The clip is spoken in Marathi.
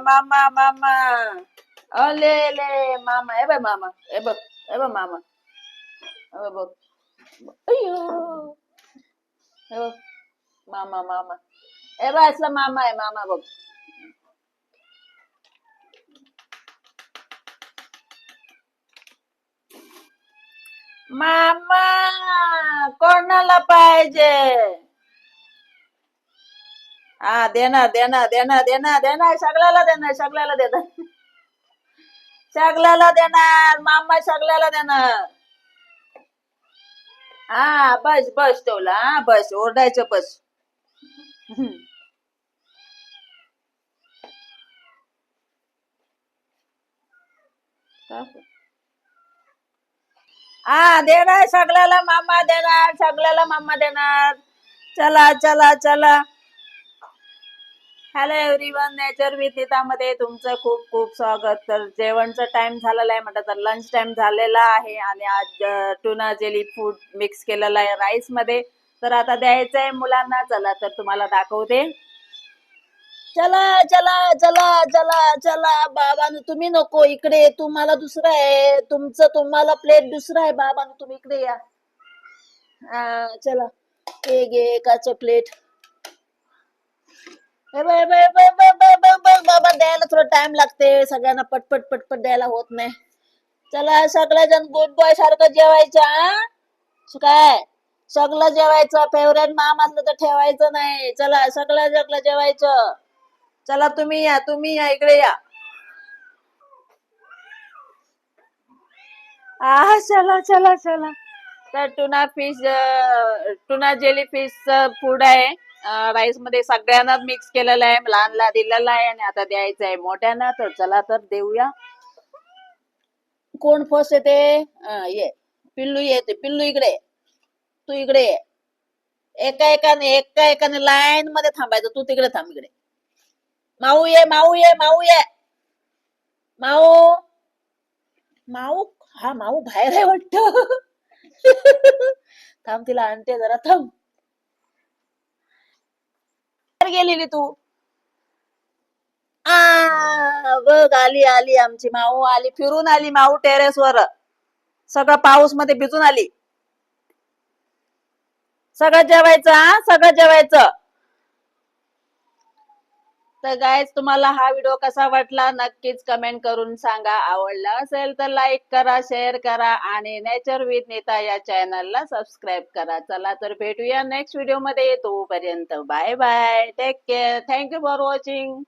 मामा मामा अले ले मामा हे बघ मामा हे बघ मामा हे बघ अय्यो हे बघ मामा मामा हे बघ असला मामा आहे मामा बघ मामा कोणाला पाहिजे हा देणार देणार देणार देणार देणार सगळ्याला देणार सगळ्याला देणार सगळ्याला देणार मामा सगळ्याला देणार हा बस बस ठेवला हा बस ओरडायचं बस हा देणार सगळ्याला मामा देणार सगळ्याला मामा देणार चला चला चला हॅलो एव्हरीवन नेचर विथ नीतामध्ये तुमचं खूप खूप स्वागत तर जेवणचा टाइम झालेला आहे म्हटलं तर लंच टाइम झालेला आहे आणि आज टुना जेली फूड मिक्स केलेला आहे राईस मध्ये तर आता द्यायचं आहे मुलांना चला तर तुम्हाला दाखवते चला चला चला चला चला बाबांनो तुम्ही नको इकडे तुम्हाला दुसरं आहे तुमचं तुम्हाला प्लेट दुसरं आहे बाबांनो तुम्ही इकडे या चला हे घे एकाचं प्लेट बाबा द्यायला थोडा टाइम लागते सगळ्यांना पटपट पटपट द्यायला होत नाही चला सगळेजण गुड बॉय सारखं जेवायचं काय सगळं जेवायचं फेवरेट माम असलं तर ठेवायचं नाही चला सगळं सगळं जेवायचं चला तुम्ही या इकडे या चला चला चला तर टुना जेली फिश फूड आहे राईस मध्ये सगळ्यांना मिक्स केलेलं आहे लहानला दिलेलं आहे आणि आता द्यायचं आहे मोठ्यांना तर चला तर देऊया कोण फर्स्ट येते ये पिल्लू येते पिल्लू इकडे तू इकडे ये एका एकाने लाईन मध्ये थांबायचं तू तिकडे थांब इकडे माऊ ये माऊ ये माऊ ये माऊ माऊ हा माऊ बाहेर आहे वाटत थांब तिला आणते जरा थांब गेलेली तू बघ आली आली आमची माऊ आली फिरून आली माऊ टेरेस वर सगळं पाऊस मध्ये भिजून आली सगळं जेवायचं सगळं जेवायचं तर गाईज तुम्हाला हा व्हिडिओ कसा वाटला नक्कीच कमेंट करून सांगा आवडला असेल तर लाईक करा शेअर करा आणि नेचर विथ नीता या चॅनलला सबस्क्राईब करा चला तर भेटूया नेक्स्ट व्हिडिओ मध्ये तोपर्यंत bye bye take care thank you for watching